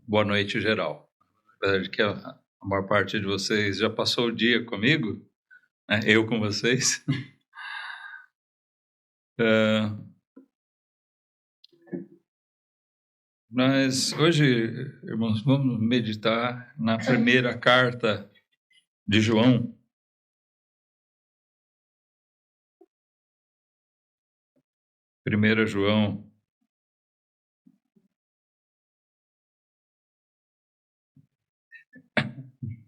boa noite geral. Apesar de que a maior parte de vocês já passou o dia comigo, né, eu com vocês. Mas hoje, irmãos, vamos meditar na primeira carta de João. Primeira João.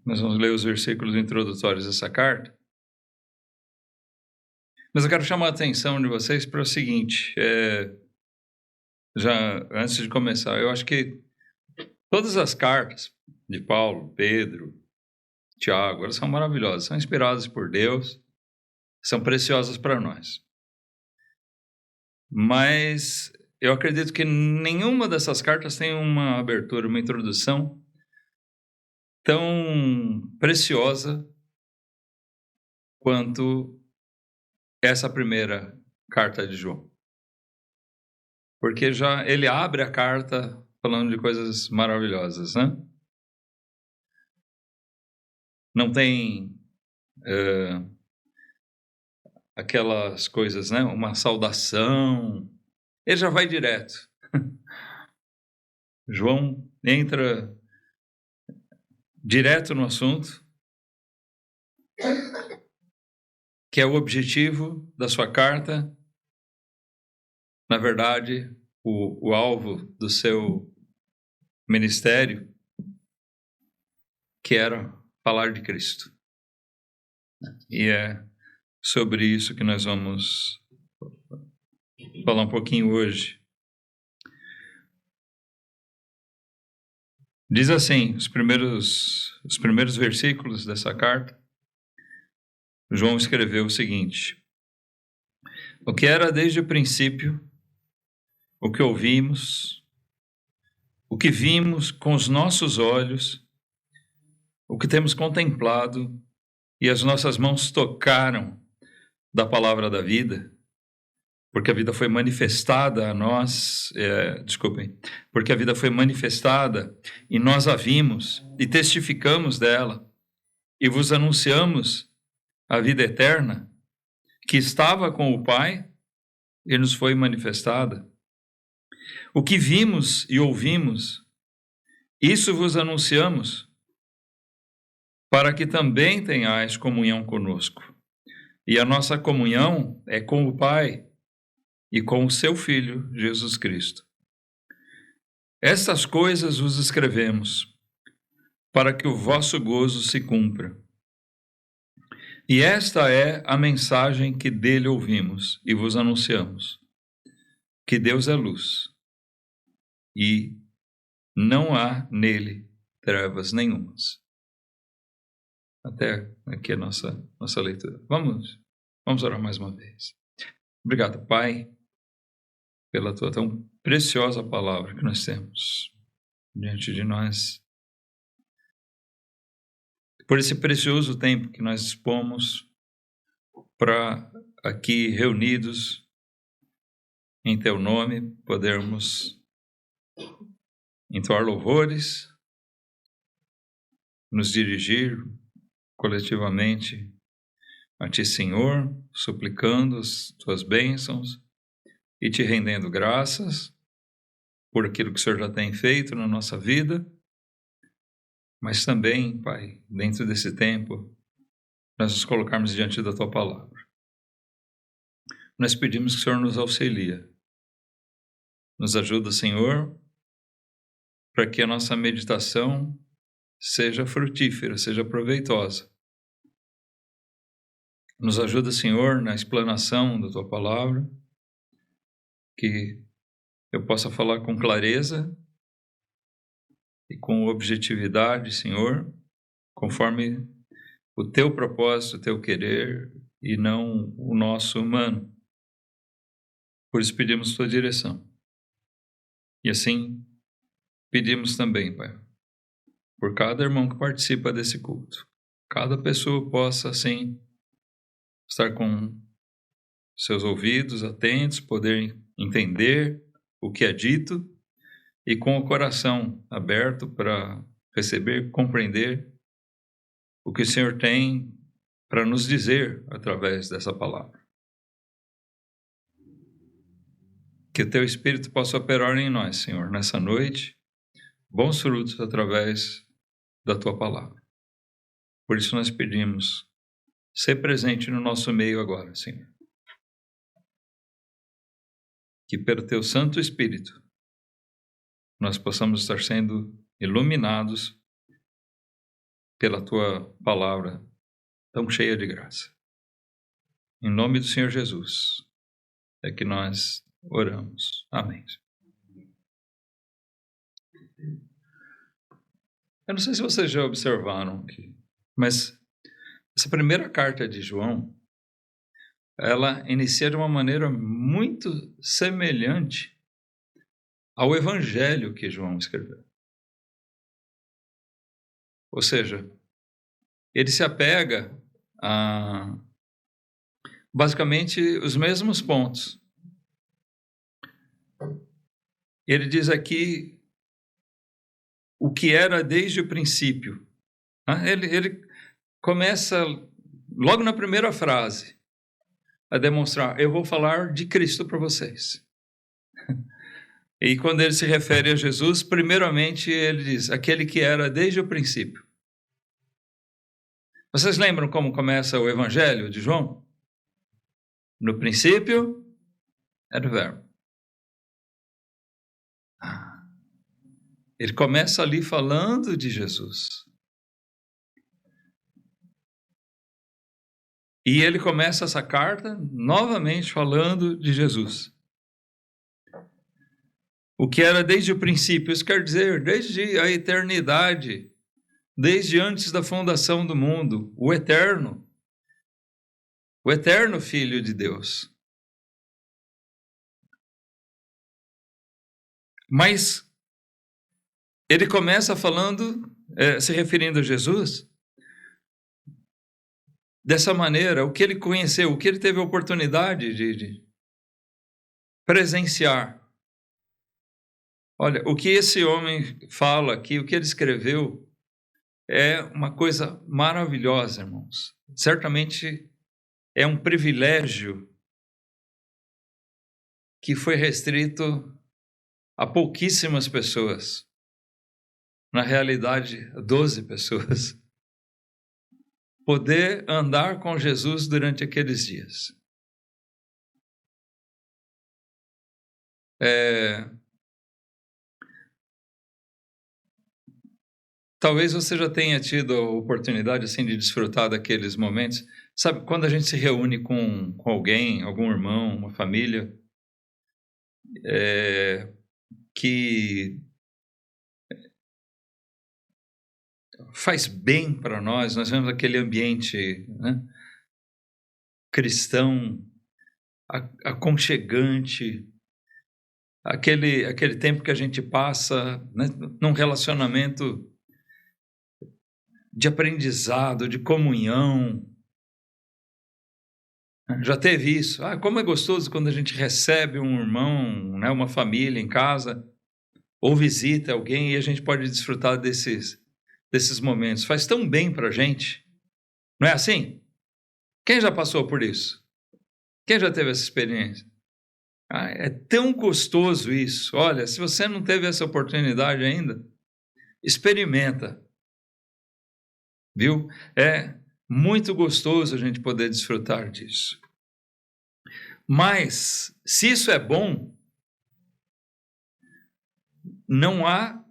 Nós vamos ler os versículos introdutórios dessa carta. Mas eu quero chamar a atenção de vocês para o seguinte, já antes de começar, eu acho que todas as cartas de Paulo, Pedro, Tiago, elas são maravilhosas, são inspiradas por Deus, são preciosas para nós. Mas eu acredito que nenhuma dessas cartas tem uma abertura, uma introdução tão preciosa quanto essa primeira carta de João. Porque já ele abre a carta falando de coisas maravilhosas, né? Não tem aquelas coisas, né? Uma saudação. Ele já vai direto. João entra direto no assunto, que é o objetivo da sua carta. Na verdade, o alvo do seu ministério, que era falar de Cristo. E é sobre isso que nós vamos falar um pouquinho hoje. Diz assim, os primeiros versículos dessa carta, João escreveu o seguinte: o que era desde o princípio, o que ouvimos, o que vimos com os nossos olhos, o que temos contemplado e as nossas mãos tocaram da palavra da vida, porque a vida foi manifestada a nós, porque a vida foi manifestada e nós a vimos e testificamos dela e vos anunciamos a vida eterna que estava com o Pai e nos foi manifestada. O que vimos e ouvimos, isso vos anunciamos, para que também tenhais comunhão conosco. E a nossa comunhão é com o Pai e com o seu Filho, Jesus Cristo. Estas coisas vos escrevemos, para que o vosso gozo se cumpra. E esta é a mensagem que dele ouvimos e vos anunciamos, que Deus é luz, e não há nele trevas nenhumas. Até aqui a nossa leitura. Vamos orar mais uma vez. Obrigado, Pai, pela tua tão preciosa palavra que nós temos diante de nós, por esse precioso tempo que nós dispomos para aqui reunidos em teu nome podermos entoar louvores, nos dirigir coletivamente a ti, Senhor, suplicando as tuas bênçãos e te rendendo graças por aquilo que o Senhor já tem feito na nossa vida, mas também, Pai, dentro desse tempo, nós nos colocarmos diante da tua palavra. Nós pedimos que o Senhor nos auxilie. Nos ajuda, Senhor, para que a nossa meditação seja frutífera, seja proveitosa. Nos ajuda, Senhor, na explanação da tua palavra, que eu possa falar com clareza e com objetividade, Senhor, conforme o teu propósito, o teu querer e não o nosso humano. Por isso pedimos tua direção. E assim pedimos também, Pai, por cada irmão que participa desse culto. Cada pessoa possa, assim, estar com seus ouvidos atentos, poder entender o que é dito e com o coração aberto para receber, compreender o que o Senhor tem para nos dizer através dessa palavra. Que o Teu Espírito possa operar em nós, Senhor, nessa noite, bons frutos através da Tua palavra. Por isso nós pedimos, ser presente no nosso meio agora, Senhor. Que pelo Teu Santo Espírito nós possamos estar sendo iluminados pela Tua palavra tão cheia de graça. Em nome do Senhor Jesus é que nós oramos. Amém. Eu não sei se vocês já observaram aqui, mas essa primeira carta de João, ela inicia de uma maneira muito semelhante ao evangelho que João escreveu. Ou seja, ele se apega a basicamente os mesmos pontos. Ele diz aqui o que era desde o princípio. Ele começa logo na primeira frase a demonstrar: eu vou falar de Cristo para vocês. E quando ele se refere a Jesus, primeiramente ele diz, aquele que era desde o princípio. Vocês lembram como começa o Evangelho de João? No princípio era o Verbo. Ele começa ali falando de Jesus. E ele começa essa carta novamente falando de Jesus. O que era desde o princípio, isso quer dizer desde a eternidade, desde antes da fundação do mundo, o eterno Filho de Deus. Mas ele começa falando, se referindo a Jesus, dessa maneira, o que ele conheceu, o que ele teve a oportunidade de presenciar. Olha, o que esse homem fala aqui, o que ele escreveu, é uma coisa maravilhosa, irmãos. Certamente é um privilégio que foi restrito a pouquíssimas pessoas. Na realidade, 12 pessoas. Poder andar com Jesus durante aqueles dias. Talvez você já tenha tido a oportunidade assim, de desfrutar daqueles momentos. Sabe, quando a gente se reúne com alguém, algum irmão, uma família, que faz bem para nós vemos aquele ambiente, né, cristão, aconchegante, aquele tempo que a gente passa, né, num relacionamento de aprendizado, de comunhão. Já teve isso? Como é gostoso quando a gente recebe um irmão, né, uma família em casa, ou visita alguém e a gente pode desfrutar desses momentos. Faz tão bem para a gente. Não é assim? Quem já passou por isso? Quem já teve essa experiência? É tão gostoso isso. Olha, se você não teve essa oportunidade ainda, experimenta. Viu? É muito gostoso a gente poder desfrutar disso. Mas, se isso é bom, não há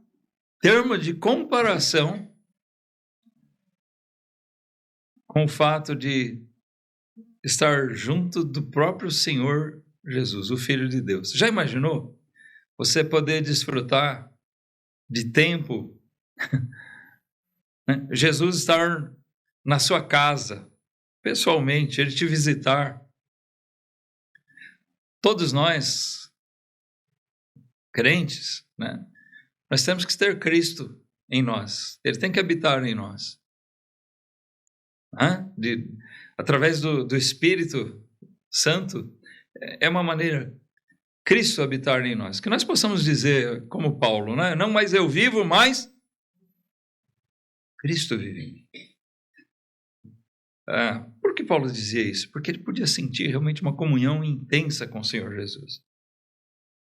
termo de comparação com o fato de estar junto do próprio Senhor Jesus, o Filho de Deus. Já imaginou você poder desfrutar de tempo, né? Jesus estar na sua casa, pessoalmente, ele te visitar. Todos nós, crentes, né? Nós temos que ter Cristo em nós. Ele tem que habitar em nós. Através do Espírito Santo, é uma maneira Cristo habitar em nós. Que nós possamos dizer, como Paulo, né? Não mais eu vivo, mas Cristo vive em mim. Por que Paulo dizia isso? Porque ele podia sentir realmente uma comunhão intensa com o Senhor Jesus.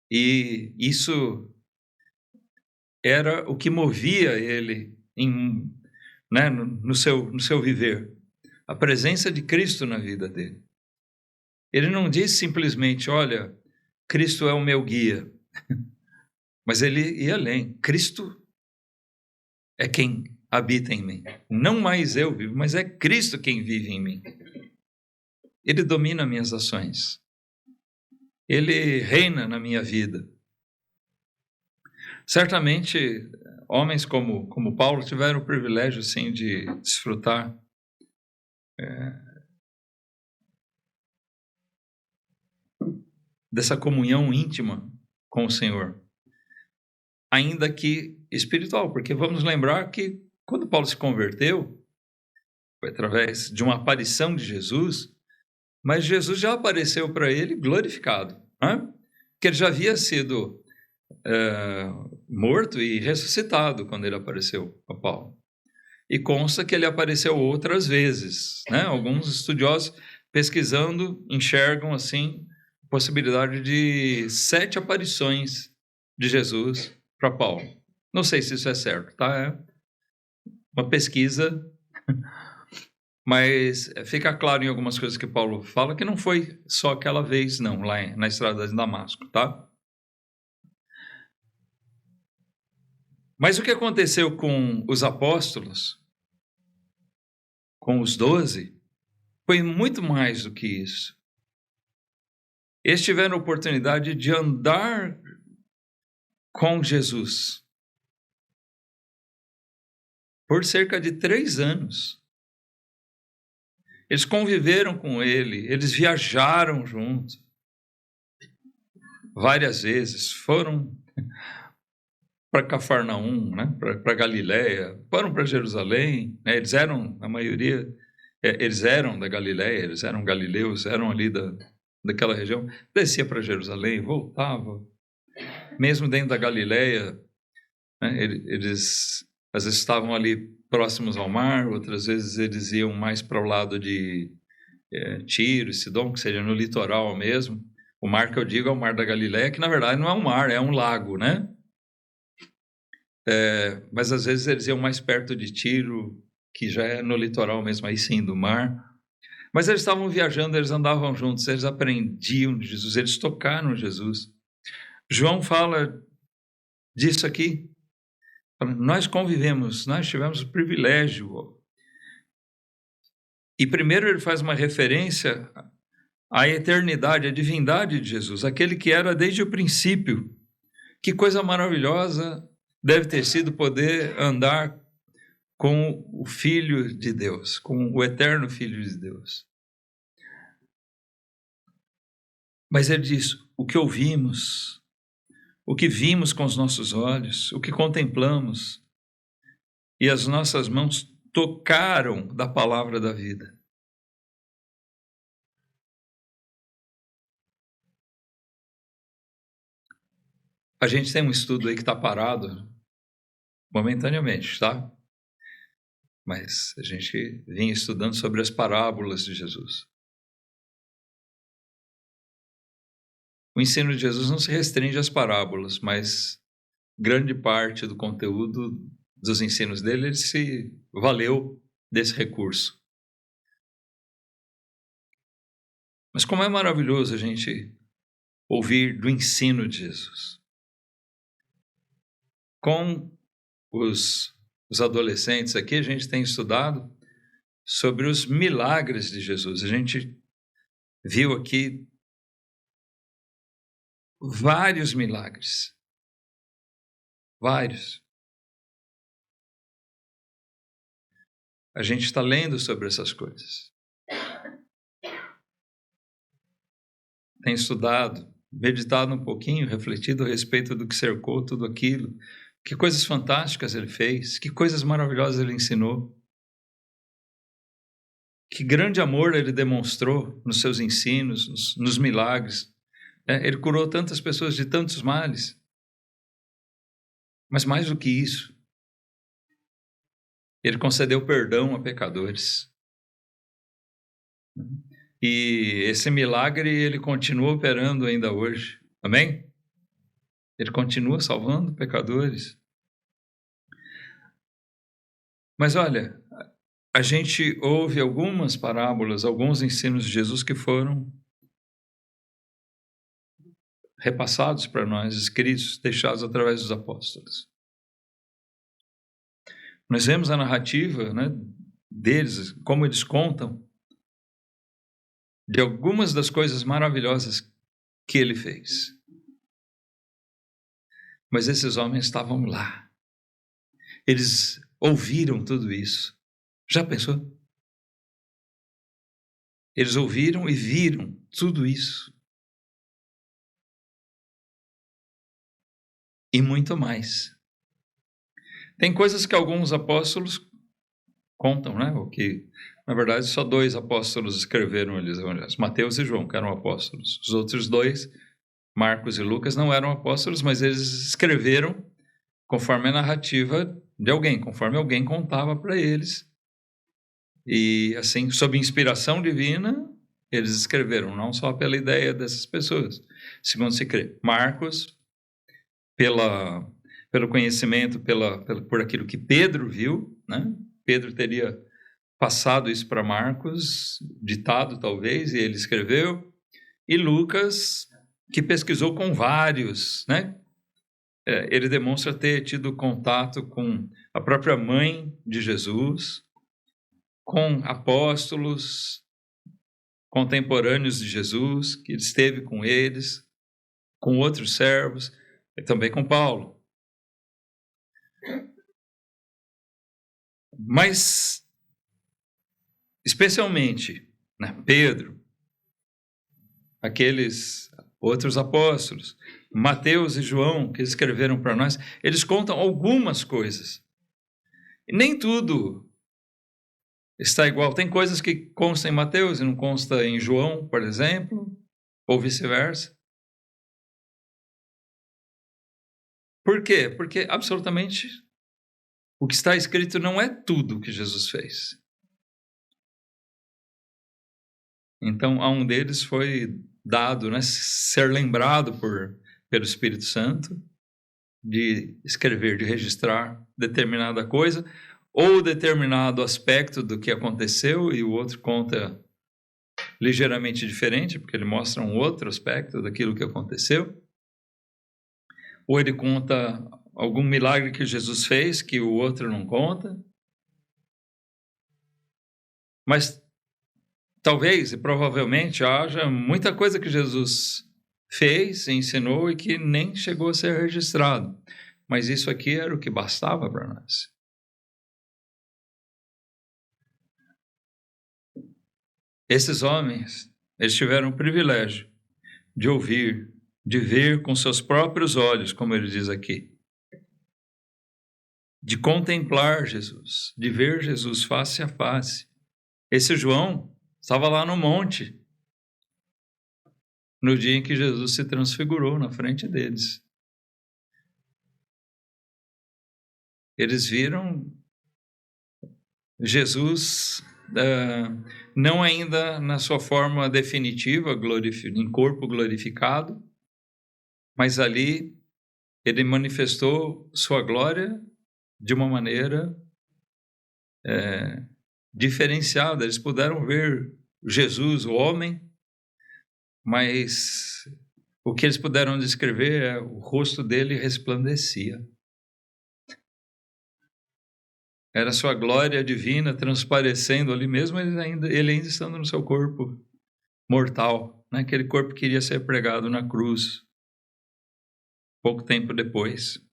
E isso era o que movia ele no seu viver. A presença de Cristo na vida dele. Ele não disse simplesmente, olha, Cristo é o meu guia. Mas ele ia além. Cristo é quem habita em mim. Não mais eu vivo, mas é Cristo quem vive em mim. Ele domina minhas ações. Ele reina na minha vida. Certamente, homens como Paulo tiveram o privilégio, sim, de desfrutar dessa comunhão íntima com o Senhor. Ainda que espiritual, porque vamos lembrar que quando Paulo se converteu, foi através de uma aparição de Jesus, mas Jesus já apareceu para ele glorificado, né? Que ele já havia sido morto e ressuscitado quando ele apareceu a Paulo. E consta que ele apareceu outras vezes, né? Alguns estudiosos pesquisando enxergam assim a possibilidade de 7 aparições de Jesus para Paulo. Não sei se isso é certo, tá? É uma pesquisa, mas fica claro em algumas coisas que Paulo fala que não foi só aquela vez, não, lá na estrada de Damasco, tá? Mas o que aconteceu com os apóstolos, com os 12, foi muito mais do que isso. Eles tiveram a oportunidade de andar com Jesus por cerca de 3 anos. Eles conviveram com ele, eles viajaram juntos várias vezes, foram para Cafarnaum, né? Para Galiléia, foram para Jerusalém, né? Eles eram, a maioria, eles eram da Galiléia, eles eram galileus, eram ali daquela região, descia para Jerusalém, voltava, mesmo dentro da Galiléia, né? Eles às vezes estavam ali próximos ao mar, outras vezes eles iam mais para o lado de Tiro, Sidom, que seria no litoral mesmo. O mar que eu digo é o mar da Galiléia, que na verdade não é um mar, é um lago, né? Mas às vezes eles iam mais perto de Tiro, que já é no litoral mesmo, aí sim, do mar. Mas eles estavam viajando, eles andavam juntos, eles aprendiam de Jesus, eles tocaram Jesus. João fala disso aqui. Nós convivemos, nós tivemos o privilégio. E primeiro ele faz uma referência à eternidade, à divindade de Jesus, aquele que era desde o princípio. Que coisa maravilhosa deve ter sido poder andar com o Filho de Deus, com o eterno Filho de Deus. Mas ele diz, o que ouvimos, o que vimos com os nossos olhos, o que contemplamos, e as nossas mãos tocaram da palavra da vida. A gente tem um estudo aí que está parado momentaneamente, tá? Mas a gente vinha estudando sobre as parábolas de Jesus. O ensino de Jesus não se restringe às parábolas, mas grande parte do conteúdo dos ensinos dele, ele se valeu desse recurso. Mas como é maravilhoso a gente ouvir do ensino de Jesus. Com os adolescentes aqui, a gente tem estudado sobre os milagres de Jesus. A gente viu aqui vários milagres. Vários. A gente está lendo sobre essas coisas. Tem estudado, meditado um pouquinho, refletido a respeito do que cercou tudo aquilo. Que coisas fantásticas ele fez, que coisas maravilhosas ele ensinou. Que grande amor ele demonstrou nos seus ensinos, nos milagres, Ele curou tantas pessoas de tantos males. Mas mais do que isso, ele concedeu perdão a pecadores. E esse milagre, ele continua operando ainda hoje. Amém? Ele continua salvando pecadores. Mas olha, a gente ouve algumas parábolas, alguns ensinos de Jesus que foram repassados para nós, escritos, deixados através dos apóstolos. Nós vemos a narrativa, né, deles, como eles contam de algumas das coisas maravilhosas que ele fez. Mas esses homens estavam lá. Eles ouviram tudo isso. Já pensou? Eles ouviram e viram tudo isso. E muito mais. Tem coisas que alguns apóstolos contam, né? O que, na verdade, só 2 apóstolos escreveram eles evangelhos, Mateus e João, que eram apóstolos. Os outros 2, Marcos e Lucas, não eram apóstolos, mas eles escreveram conforme a narrativa de alguém, conforme alguém contava para eles. E, assim, sob inspiração divina, eles escreveram, não só pela ideia dessas pessoas, segundo se crê. Marcos, pelo conhecimento, por aquilo que Pedro viu, né? Pedro teria passado isso para Marcos, ditado talvez, e ele escreveu. E Lucas, que pesquisou com vários, né? Ele demonstra ter tido contato com a própria mãe de Jesus, com apóstolos contemporâneos de Jesus, que ele esteve com eles, com outros servos, e também com Paulo. Mas, especialmente, né, Pedro, aqueles outros apóstolos, Mateus e João, que escreveram para nós, eles contam algumas coisas. E nem tudo está igual. Tem coisas que constam em Mateus e não consta em João, por exemplo, ou vice-versa. Por quê? Porque absolutamente o que está escrito não é tudo que Jesus fez. Então, a um deles foi dado, né, ser lembrado pelo Espírito Santo, de escrever, de registrar determinada coisa, ou determinado aspecto do que aconteceu, e o outro conta ligeiramente diferente, porque ele mostra um outro aspecto daquilo que aconteceu. Ou ele conta algum milagre que Jesus fez, que o outro não conta. Mas talvez e provavelmente haja muita coisa que Jesus fez, ensinou e que nem chegou a ser registrado. Mas isso aqui era o que bastava para nós. Esses homens, eles tiveram o privilégio de ouvir, de ver com seus próprios olhos, como ele diz aqui, de contemplar Jesus, de ver Jesus face a face. Esse João estava lá no monte, no dia em que Jesus se transfigurou na frente deles. Eles viram Jesus não ainda na sua forma definitiva, em corpo glorificado, mas ali ele manifestou sua glória de uma maneira diferenciada. Eles puderam ver Jesus, o homem, mas o que eles puderam descrever é o rosto dele resplandecia. Era sua glória divina transparecendo ali, mesmo ele ainda estando no seu corpo mortal, né? Aquele corpo que iria ser pregado na cruz pouco tempo depois.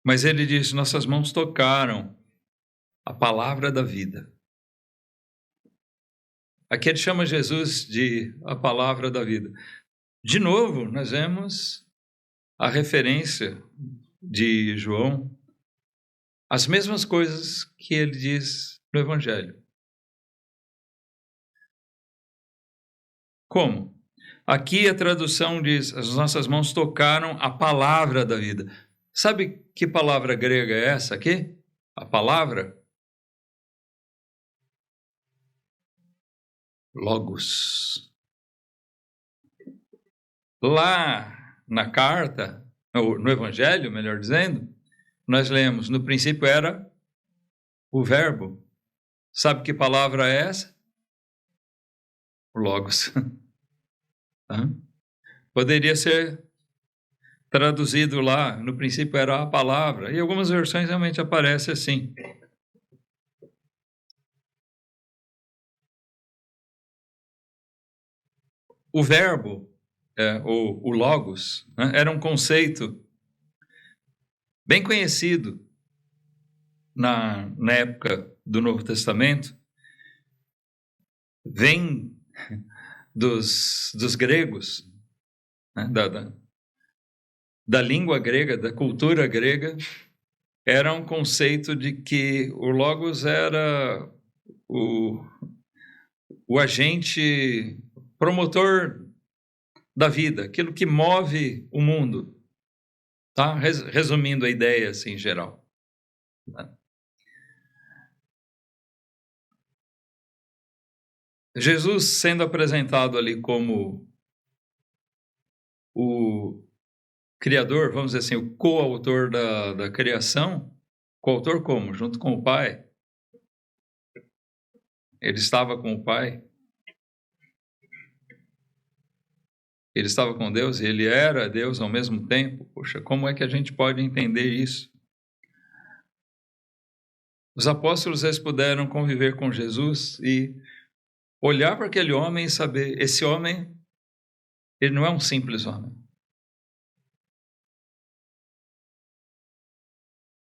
Mas ele diz: nossas mãos tocaram a palavra da vida. Aqui ele chama Jesus de a palavra da vida. De novo, nós vemos a referência de João, as mesmas coisas que ele diz no Evangelho. Como? Aqui a tradução diz, as nossas mãos tocaram a palavra da vida. Sabe que palavra grega é essa aqui? A palavra? Logos. Lá na carta, no Evangelho, melhor dizendo, nós lemos, no princípio era o verbo. Sabe que palavra é essa? O Logos. Poderia ser traduzido lá, no princípio era a palavra, e algumas versões realmente aparece assim. O verbo, o Logos, era um conceito bem conhecido na época do Novo Testamento, vem dos gregos, né, da língua grega, da cultura grega. Era um conceito de que o Logos era o agente promotor da vida, aquilo que move o mundo, tá? Resumindo a ideia assim, em geral. Jesus sendo apresentado ali como o criador, vamos dizer assim, o coautor da criação, coautor como? Junto com o Pai. Ele estava com o Pai. Ele estava com Deus e ele era Deus ao mesmo tempo. Poxa, como é que a gente pode entender isso? Os apóstolos, eles puderam conviver com Jesus e olhar para aquele homem e saber, esse homem, ele não é um simples homem.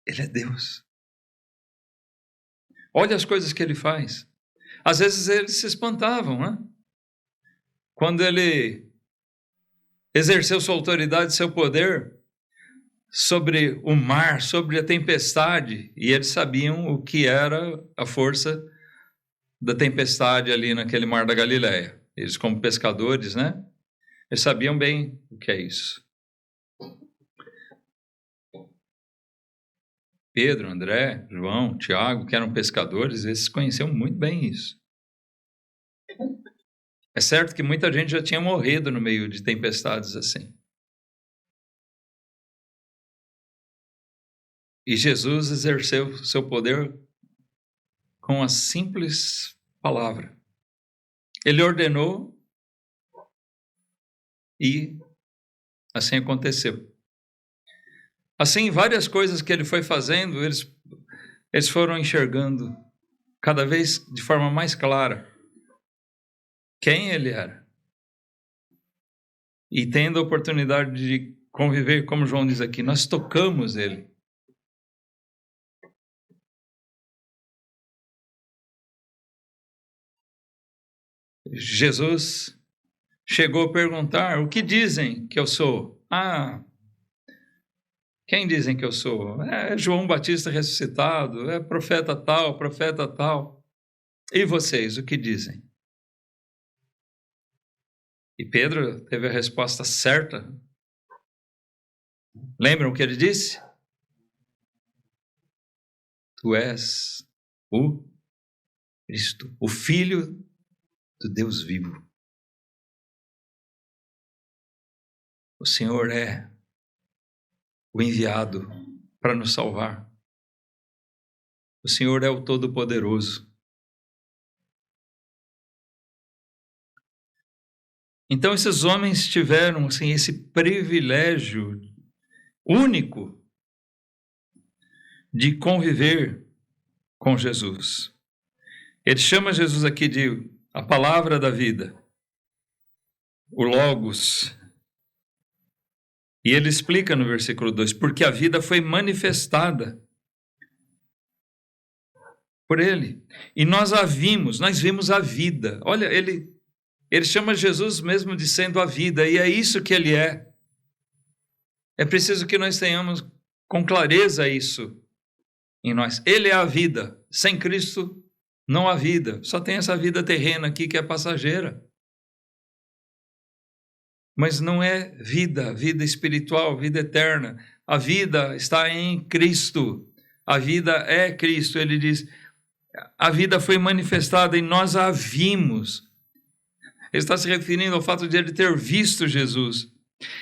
Ele é Deus. Olha as coisas que ele faz. Às vezes eles se espantavam, né? Quando ele exerceu sua autoridade, seu poder sobre o mar, sobre a tempestade, e eles sabiam o que era a força da tempestade ali naquele mar da Galileia. Eles, como pescadores, né? Eles sabiam bem o que é isso. Pedro, André, João, Tiago, que eram pescadores, eles conheciam muito bem isso. É certo que muita gente já tinha morrido no meio de tempestades assim. E Jesus exerceu seu poder com a simples palavra. Ele ordenou e assim aconteceu. Assim, várias coisas que ele foi fazendo, eles foram enxergando cada vez de forma mais clara quem ele era. E tendo a oportunidade de conviver, como João diz aqui, nós tocamos ele. Jesus chegou a perguntar, o que dizem que eu sou? Quem dizem que eu sou? É João Batista ressuscitado, é profeta tal, profeta tal. E vocês, o que dizem? E Pedro teve a resposta certa. Lembram o que ele disse? Tu és o Cristo, o Filho do Deus vivo. O Senhor é o enviado para nos salvar. O Senhor é o Todo-Poderoso. Então esses homens tiveram assim, esse privilégio único de conviver com Jesus. Ele chama Jesus aqui de a palavra da vida, o Logos. E ele explica no versículo 2, porque a vida foi manifestada por ele. E nós vimos a vida. Olha, ele chama Jesus mesmo de sendo a vida, e é isso que ele é. É preciso que nós tenhamos com clareza isso em nós. Ele é a vida. Sem Cristo não há vida. Só tem essa vida terrena aqui que é passageira. mas não é vida espiritual, vida eterna. A vida está em Cristo. A vida é Cristo. Ele diz, a vida foi manifestada e nós a vimos. Ele está se referindo ao fato de ele ter visto Jesus.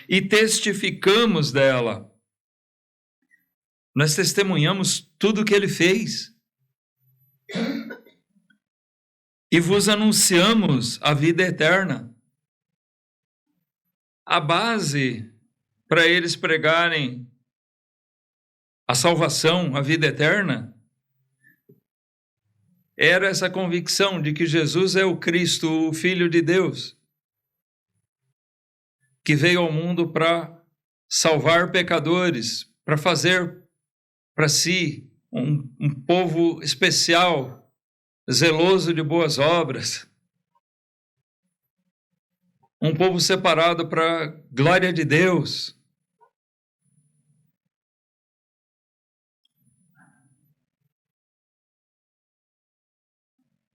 E testificamos dela. Nós testemunhamos tudo o que ele fez. E vos anunciamos a vida eterna. A base para eles pregarem a salvação, a vida eterna, era essa convicção de que Jesus é o Cristo, o Filho de Deus, que veio ao mundo para salvar pecadores, para fazer para si um povo especial, zeloso de boas obras, um povo separado para a glória de Deus.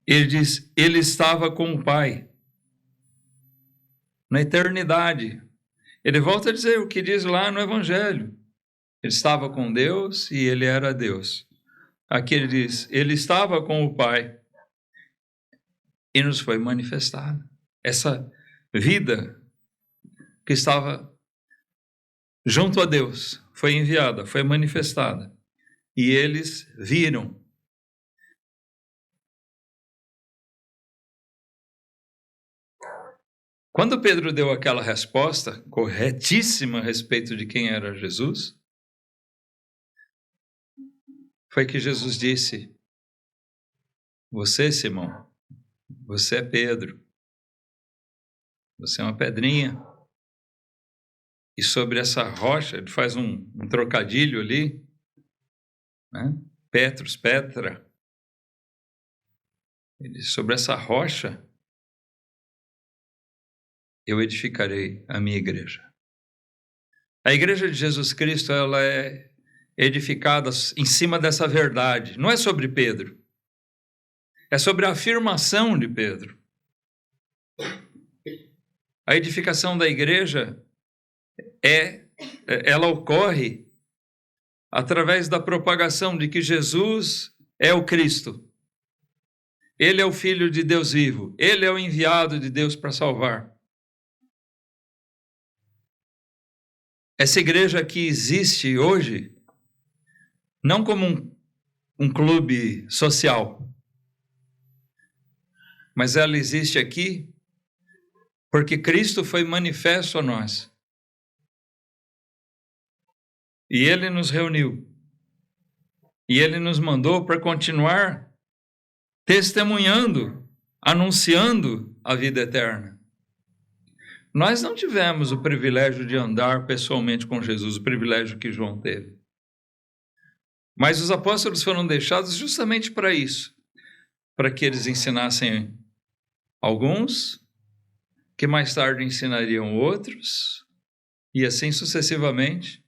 Ele diz, ele estava com o Pai na eternidade. Ele volta a dizer o que diz lá no Evangelho. Ele estava com Deus e ele era Deus. Aqui ele diz, ele estava com o Pai e nos foi manifestado. Essa vida que estava junto a Deus foi enviada, foi manifestada. E eles viram. Quando Pedro deu aquela resposta corretíssima a respeito de quem era Jesus, foi que Jesus disse, você, Simão, você é Pedro, você é uma pedrinha, e sobre essa rocha, ele faz um trocadilho ali, né? Petros, Petra, ele diz, sobre essa rocha, eu edificarei a minha igreja. A igreja de Jesus Cristo, ela é edificada em cima dessa verdade. Não é sobre Pedro. É sobre a afirmação de Pedro. A edificação da igreja, ela ocorre através da propagação de que Jesus é o Cristo. Ele é o Filho de Deus vivo. Ele é o enviado de Deus para salvar. Essa igreja que existe hoje, não como um clube social, mas ela existe aqui porque Cristo foi manifesto a nós. E ele nos reuniu. E ele nos mandou para continuar testemunhando, anunciando a vida eterna. Nós não tivemos o privilégio de andar pessoalmente com Jesus, o privilégio que João teve. Mas os apóstolos foram deixados justamente para isso, para que eles ensinassem alguns, que mais tarde ensinariam outros, e assim sucessivamente,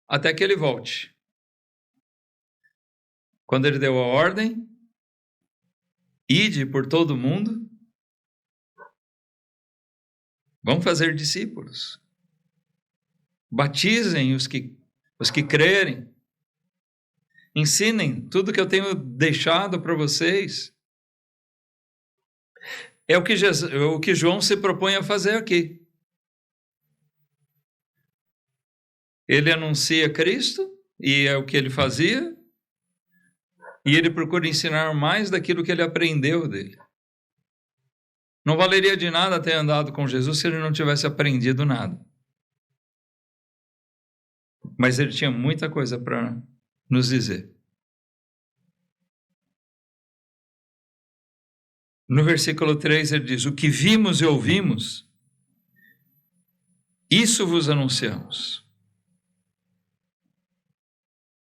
até que ele volte. Quando ele deu a ordem, ide por todo o mundo, vão fazer discípulos. Batizem os que crerem. Ensinem tudo que eu tenho deixado para vocês. É o que João se propõe a fazer aqui. Ele anuncia Cristo, e é o que ele fazia, e ele procura ensinar mais daquilo que ele aprendeu dele. Não valeria de nada ter andado com Jesus se ele não tivesse aprendido nada. Mas ele tinha muita coisa para nos dizer. No versículo 3 ele diz, o que vimos e ouvimos, isso vos anunciamos.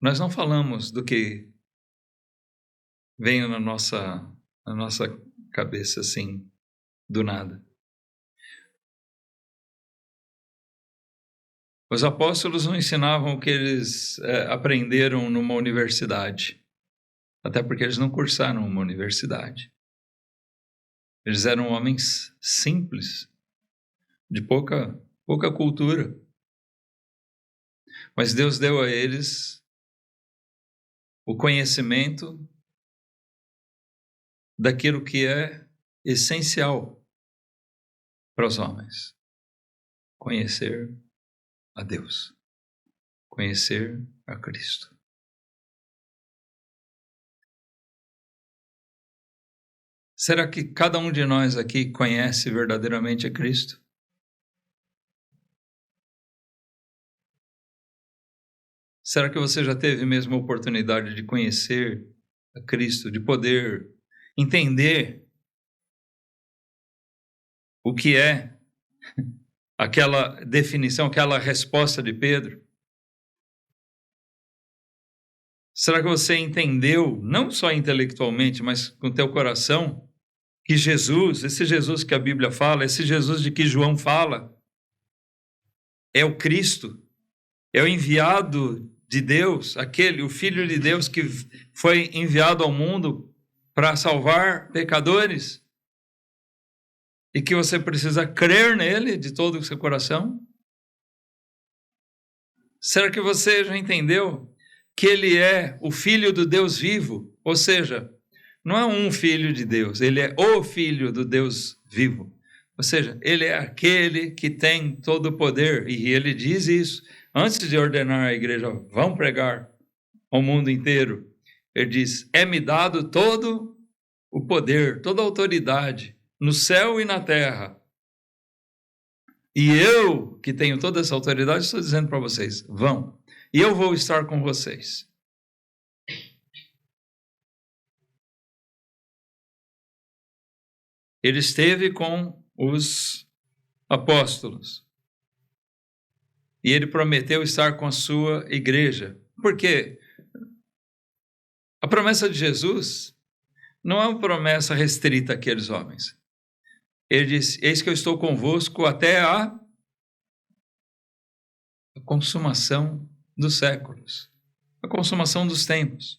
Nós não falamos do que vem na nossa cabeça assim, do nada. Os apóstolos não ensinavam o que eles aprenderam numa universidade, até porque eles não cursaram uma universidade. Eles eram homens simples, de pouca cultura. Mas Deus deu a eles o conhecimento daquilo que é essencial para os homens: conhecer a Deus, conhecer a Cristo. Será que cada um de nós aqui conhece verdadeiramente a Cristo? Será que você já teve mesmo a oportunidade de conhecer a Cristo, de poder entender o que é aquela definição, aquela resposta de Pedro? Será que você entendeu, não só intelectualmente, mas com o teu coração, que Jesus, esse Jesus que a Bíblia fala, esse Jesus de que João fala, é o Cristo, é o enviado de Deus, o Filho de Deus que foi enviado ao mundo para salvar pecadores, e que você precisa crer nele de todo o seu coração? Será que você já entendeu que ele é o Filho do Deus vivo? Ou seja, não é um filho de Deus, ele é o Filho do Deus vivo. Ou seja, ele é aquele que tem todo o poder, e ele diz isso antes de ordenar a igreja: vão pregar ao mundo inteiro. Ele diz: é-me dado todo o poder, toda a autoridade, no céu e na terra. E eu, que tenho toda essa autoridade, estou dizendo para vocês: vão, e eu vou estar com vocês. Ele esteve com os apóstolos, e ele prometeu estar com a sua igreja. Por quê? A promessa de Jesus não é uma promessa restrita àqueles homens. Ele diz: eis que eu estou convosco até a consumação dos séculos, a consumação dos tempos.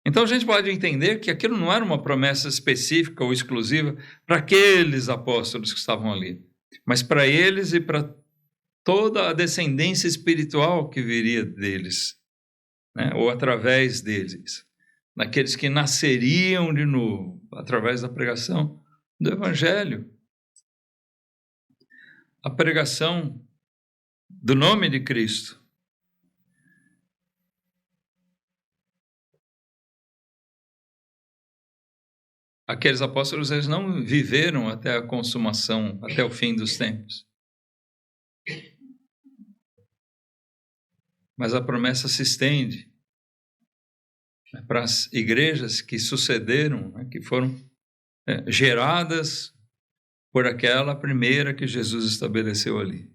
Então a gente pode entender que aquilo não era uma promessa específica ou exclusiva para aqueles apóstolos que estavam ali, mas para eles e para toda a descendência espiritual que viria deles, né? Ou através deles, naqueles que nasceriam de novo, através da pregação do Evangelho. A pregação do nome de Cristo. Aqueles apóstolos, eles não viveram até a consumação, até o fim dos tempos. Mas a promessa se estende para as igrejas que sucederam, né, que foram geradas por aquela primeira que Jesus estabeleceu ali.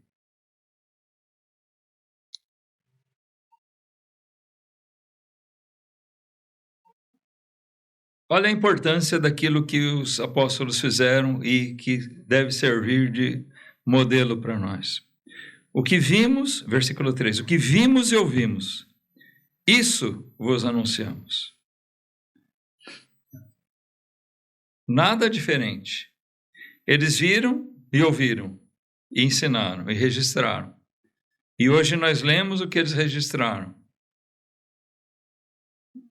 Olha a importância daquilo que os apóstolos fizeram e que deve servir de modelo para nós. O que vimos, versículo 3, o que vimos e ouvimos, isso vos anunciamos. Nada diferente. Eles viram e ouviram, e ensinaram, e registraram. E hoje nós lemos o que eles registraram.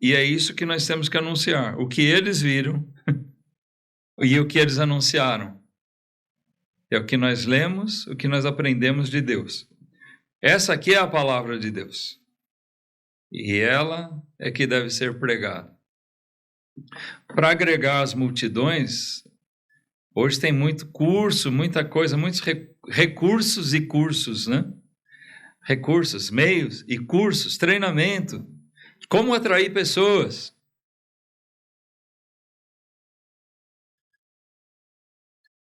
E é isso que nós temos que anunciar. O que eles viram e o que eles anunciaram. É o que nós lemos, o que nós aprendemos de Deus. Essa aqui é a palavra de Deus. E ela é que deve ser pregada. Para agregar as multidões, hoje tem muito curso, muita coisa, muitos recursos e cursos, né? Recursos, meios e cursos, treinamento. Como atrair pessoas.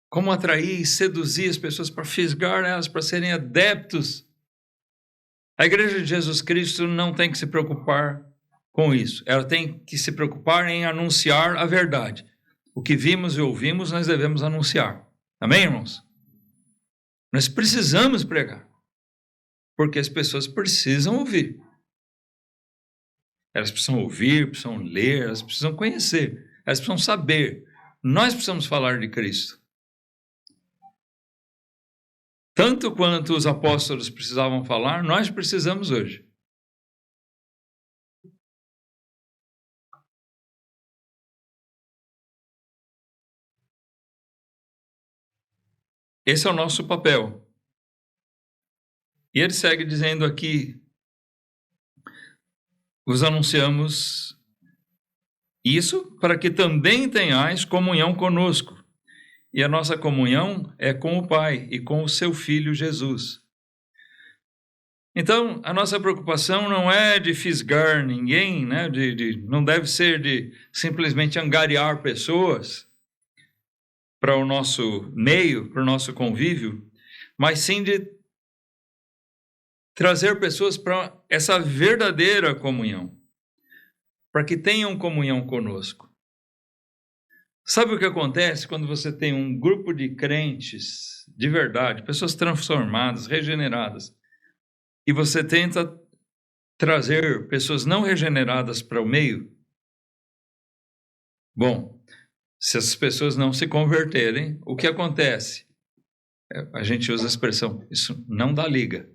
Como atrair e seduzir as pessoas para fisgar elas, para serem adeptos. A Igreja de Jesus Cristo não tem que se preocupar com isso. Ela tem que se preocupar em anunciar a verdade. O que vimos e ouvimos, nós devemos anunciar. Amém, irmãos? Nós precisamos pregar. Porque as pessoas precisam ouvir. Elas precisam ouvir, precisam ler, elas precisam conhecer, elas precisam saber. Nós precisamos falar de Cristo. tanto quanto os apóstolos precisavam falar, nós precisamos hoje. Esse é o nosso papel. E ele segue dizendo aqui: vos anunciamos isso para que também tenhais comunhão conosco. E a nossa comunhão é com o Pai e com o seu Filho Jesus. Então, a nossa preocupação não é de fisgar ninguém, né? Não deve ser de simplesmente angariar pessoas para o nosso meio, para o nosso convívio, mas sim de trazer pessoas para essa verdadeira comunhão, para que tenham comunhão conosco. Sabe o que acontece quando você tem um grupo de crentes de verdade, pessoas transformadas, regeneradas, e você tenta trazer pessoas não regeneradas para o meio? Bom, se essas pessoas não se converterem, o que acontece? A gente usa a expressão, isso não dá liga.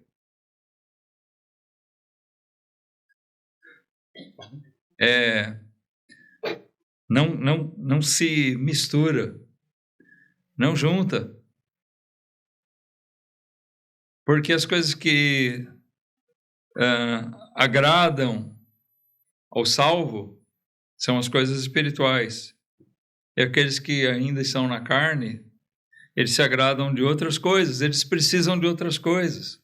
Não se mistura, não junta. Porque as coisas que agradam ao salvo são as coisas espirituais. E aqueles que ainda estão na carne, eles se agradam de outras coisas, eles precisam de outras coisas.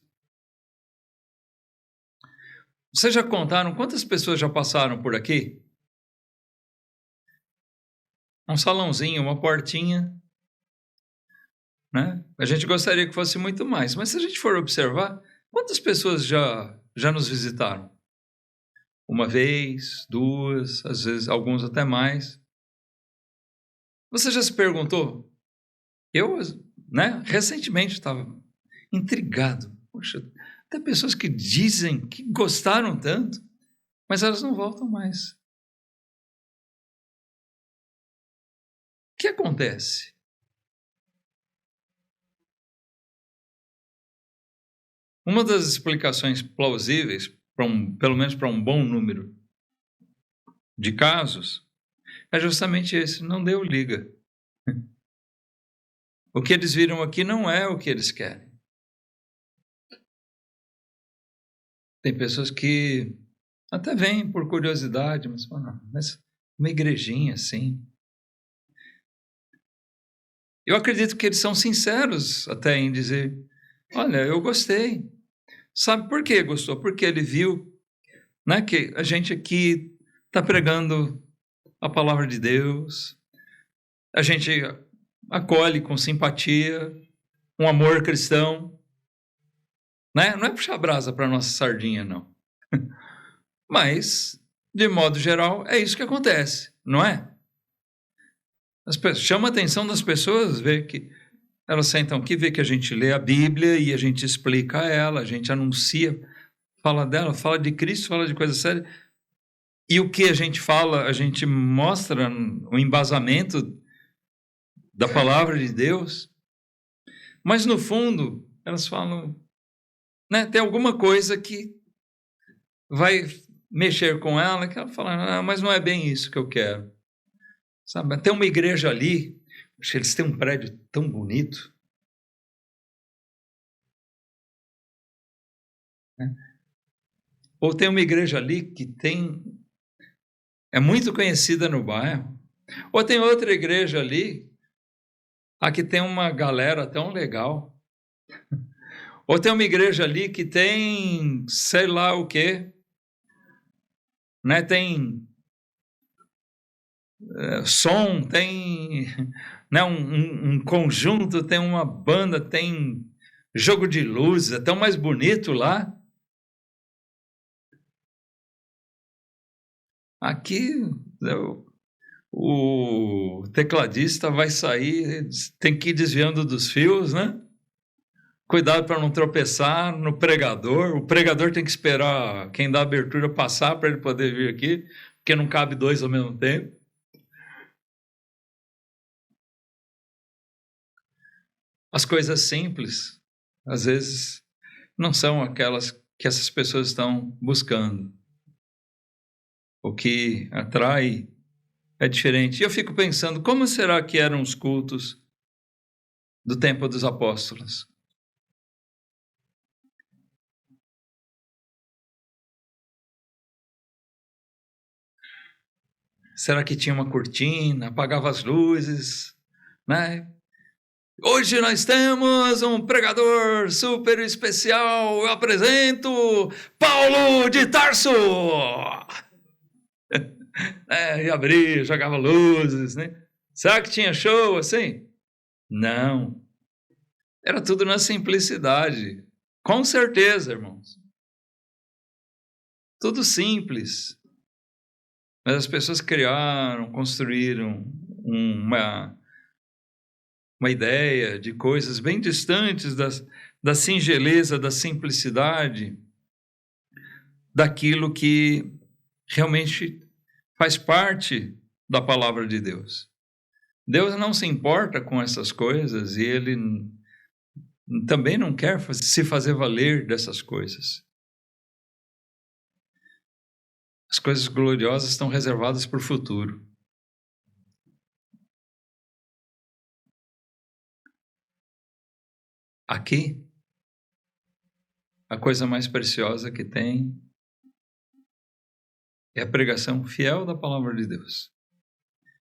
Vocês já contaram quantas pessoas já passaram por aqui? Um salãozinho, uma portinha, né? A gente gostaria que fosse muito mais, mas se a gente for observar, quantas pessoas já nos visitaram? Uma vez, duas, às vezes alguns até mais. Você já se perguntou? Eu, né, recentemente estava intrigado. Poxa, tem pessoas que dizem que gostaram tanto, mas elas não voltam mais. O que acontece? Uma das explicações plausíveis, pelo menos para um bom número de casos, é justamente esse: não deu liga. O que eles viram aqui não é o que eles querem. Tem pessoas que até vêm por curiosidade, mas falam, mas uma igrejinha assim. Eu acredito que eles são sinceros até em dizer, olha, eu gostei. Sabe por que gostou? Porque ele viu, né, que a gente aqui está pregando a palavra de Deus, a gente acolhe com simpatia, um amor cristão, né? Não é puxar brasa para nossa sardinha, não. Mas, de modo geral, é isso que acontece, não é? Chama a atenção das pessoas, ver que elas sentam aqui, vê que a gente lê a Bíblia e a gente explica ela, a gente anuncia, fala dela, fala de Cristo, fala de coisa séria. E o que a gente fala, a gente mostra o embasamento da palavra de Deus. Mas, no fundo, elas falam, né, tem alguma coisa que vai mexer com ela, que ela fala, mas não é bem isso que eu quero. Sabe, tem uma igreja ali, eles têm um prédio tão bonito, né? Ou tem uma igreja ali que é muito conhecida no bairro, ou tem outra igreja ali, que tem uma galera tão legal, ou tem uma igreja ali que tem sei lá o quê, né? Tem som, tem, né, um conjunto, tem uma banda, tem jogo de luz, é tão mais bonito lá. Aqui o tecladista vai sair, tem que ir desviando dos fios, né? Cuidado para não tropeçar no pregador. O pregador tem que esperar quem dá abertura passar para ele poder vir aqui, porque não cabe dois ao mesmo tempo. As coisas simples às vezes, não são aquelas que essas pessoas estão buscando. O que atrai é diferente. E eu fico pensando, como será que eram os cultos do tempo dos apóstolos? Será que tinha uma cortina, apagava as luzes, né? Hoje nós temos um pregador super especial. Eu apresento Paulo de Tarso. E abria, jogava luzes, né? Será que tinha show assim? Não. Era tudo na simplicidade. Com certeza, irmãos. Tudo simples. Mas as pessoas criaram, construíram uma ideia de coisas bem distantes da singeleza, da simplicidade, daquilo que realmente faz parte da palavra de Deus. Deus não se importa com essas coisas e Ele também não quer se fazer valer dessas coisas. As coisas gloriosas estão reservadas para o futuro. Aqui, a coisa mais preciosa que tem é a pregação fiel da palavra de Deus.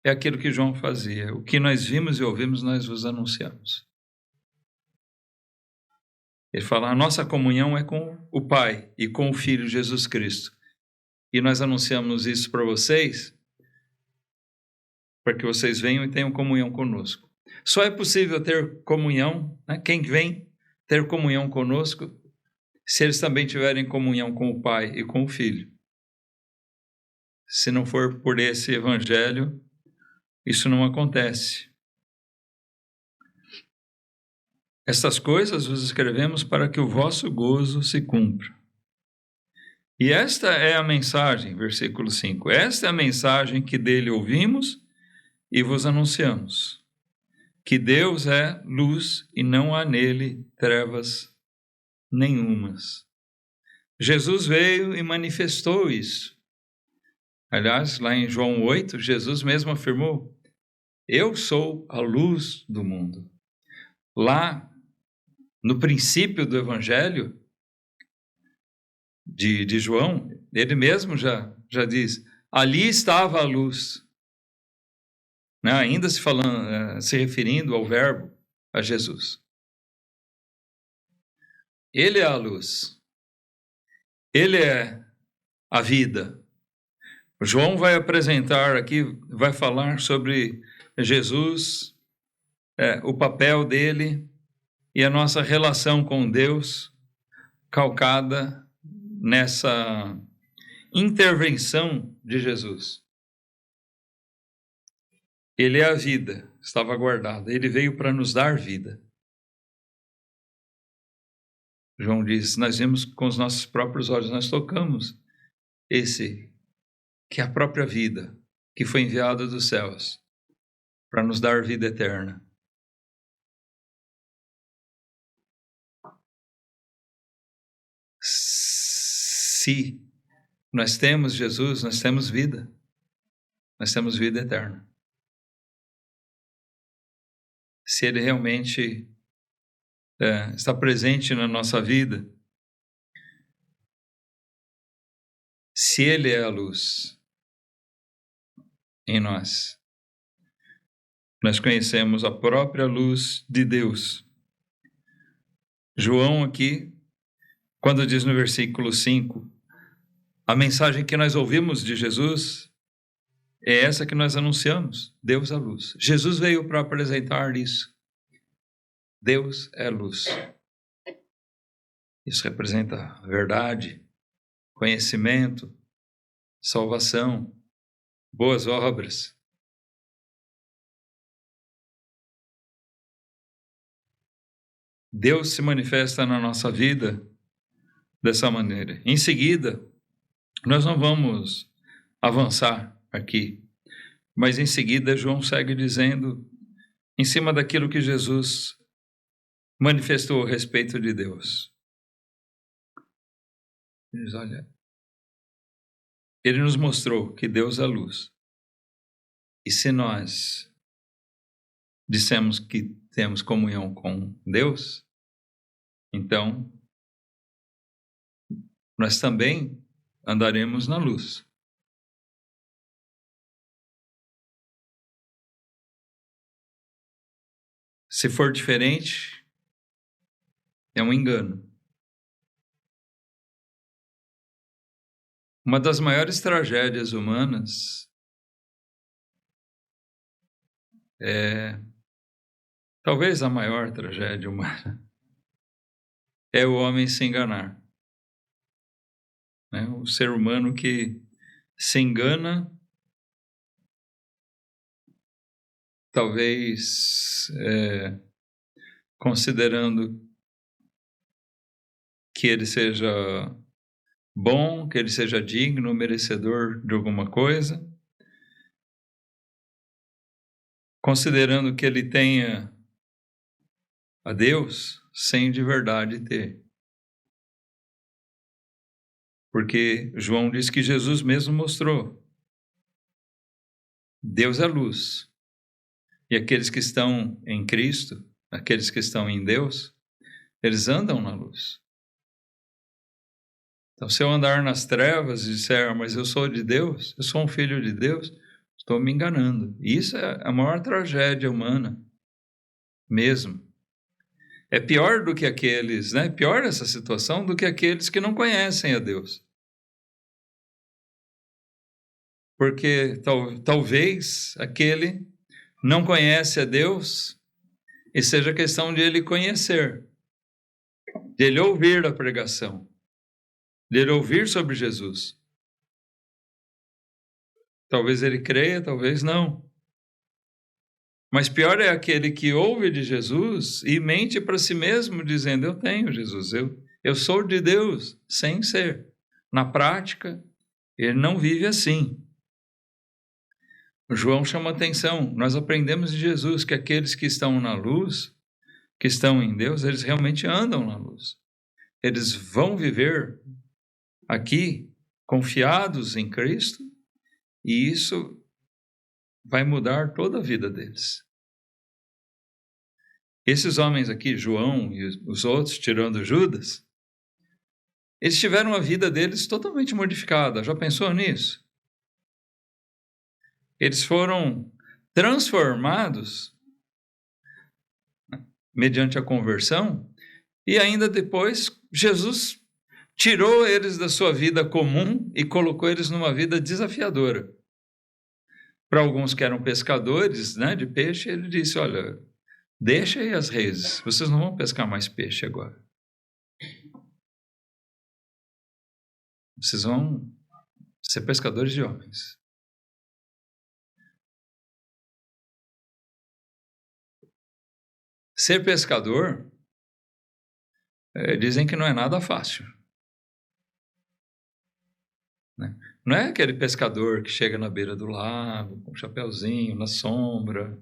É aquilo que João fazia. O que nós vimos e ouvimos, nós vos anunciamos. Ele fala, a nossa comunhão é com o Pai e com o Filho Jesus Cristo. E nós anunciamos isso para vocês, para que vocês venham e tenham comunhão conosco. Só é possível ter comunhão, né? Quem vem ter comunhão conosco, se eles também tiverem comunhão com o Pai e com o Filho. Se não for por esse evangelho, isso não acontece. Estas coisas vos escrevemos para que o vosso gozo se cumpra. E esta é a mensagem, versículo 5, esta é a mensagem que dele ouvimos e vos anunciamos, que Deus é luz e não há nele trevas nenhumas. Jesus veio e manifestou isso. Aliás, lá em João 8, Jesus mesmo afirmou, eu sou a luz do mundo. Lá, no princípio do evangelho de João, ele mesmo já diz, ali estava a luz. Né? Ainda se referindo ao verbo, a Jesus. Ele é a luz. Ele é a vida. João vai apresentar aqui, vai falar sobre Jesus, o papel dele e a nossa relação com Deus, calcada nessa intervenção de Jesus. Ele é a vida, estava guardada. Ele veio para nos dar vida. João diz, nós vimos com os nossos próprios olhos, nós tocamos esse, que é a própria vida, que foi enviado dos céus, para nos dar vida eterna. Se nós temos Jesus, nós temos vida. Nós temos vida eterna. Se Ele realmente está presente na nossa vida, se Ele é a luz em nós, nós conhecemos a própria luz de Deus. João aqui, quando diz no versículo 5, a mensagem que nós ouvimos de Jesus é essa que nós anunciamos, Deus é luz. Jesus veio para apresentar isso. Deus é luz. Isso representa verdade, conhecimento, salvação, boas obras. Deus se manifesta na nossa vida dessa maneira. Em seguida, nós não vamos avançar aqui, mas em seguida João segue dizendo, em cima daquilo que Jesus manifestou a respeito de Deus? Ele diz, olha, ele nos mostrou que Deus é luz. E se nós dissemos que temos comunhão com Deus, então nós também andaremos na luz. Se for diferente, é um engano. Uma das maiores tragédias humanas talvez a maior tragédia humana, é o homem se enganar. O ser humano que se engana, talvez considerando que ele seja bom, que ele seja digno, merecedor de alguma coisa, considerando que ele tenha a Deus sem de verdade ter. Porque João diz que Jesus mesmo mostrou. Deus é luz. E aqueles que estão em Cristo, aqueles que estão em Deus, eles andam na luz. Então, se eu andar nas trevas e disser, mas eu sou de Deus, eu sou um filho de Deus, estou me enganando. Isso é a maior tragédia humana, mesmo. É pior do que aqueles, pior essa situação do que aqueles que não conhecem a Deus. Porque talvez aquele não conhece a Deus e seja questão de ele conhecer, de ele ouvir a pregação, de ele ouvir sobre Jesus. Talvez ele creia, talvez não. Mas pior é aquele que ouve de Jesus e mente para si mesmo, dizendo, eu tenho Jesus, eu sou de Deus, sem ser. Na prática, ele não vive assim. O João chama atenção, nós aprendemos de Jesus que aqueles que estão na luz, que estão em Deus, eles realmente andam na luz. Eles vão viver aqui confiados em Cristo e isso vai mudar toda a vida deles. Esses homens aqui, João e os outros, tirando Judas, eles tiveram a vida deles totalmente modificada. Já pensou nisso? Eles foram transformados mediante a conversão e ainda depois Jesus tirou eles da sua vida comum e colocou eles numa vida desafiadora. Para alguns que eram pescadores de peixe, ele disse, olha, deixa aí as redes, vocês não vão pescar mais peixe agora. Vocês vão ser pescadores de homens. Ser pescador, dizem que não é nada fácil. Não é aquele pescador que chega na beira do lago, com um chapéuzinho, na sombra,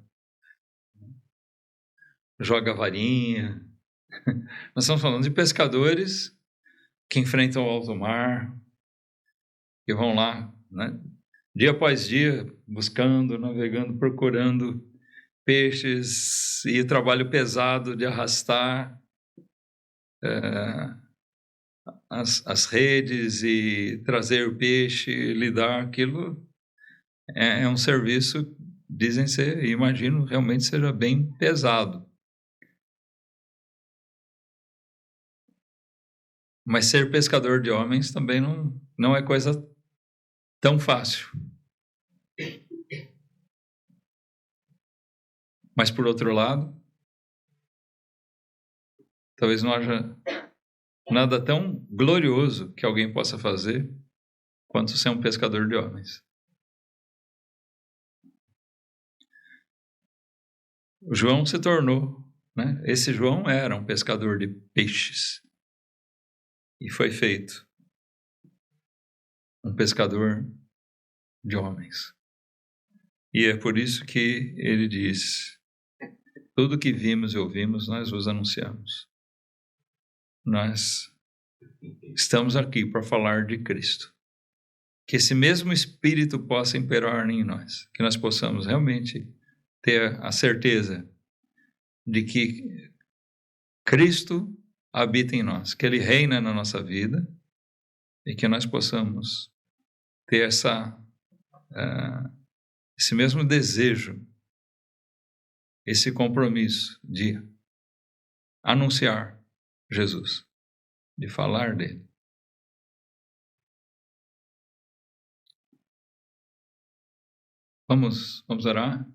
joga varinha. Nós estamos falando de pescadores que enfrentam o alto mar, que vão lá, dia após dia, buscando, navegando, procurando peixes, e o trabalho pesado de arrastar as redes e trazer o peixe, lidar, aquilo é um serviço, dizem ser, imagino, realmente seja bem pesado. Mas ser pescador de homens também não é coisa tão fácil. Mas, por outro lado, talvez não haja nada tão glorioso que alguém possa fazer quanto ser um pescador de homens. O João se tornou, esse João era um pescador de peixes e foi feito um pescador de homens. E é por isso que ele diz, Tudo que vimos e ouvimos, nós vos anunciamos. Nós estamos aqui para falar de Cristo. Que esse mesmo Espírito possa imperar em nós. Que nós possamos realmente ter a certeza de que Cristo habita em nós, que Ele reina na nossa vida e que nós possamos ter esse mesmo desejo, esse compromisso de anunciar Jesus, de falar dele. Vamos orar?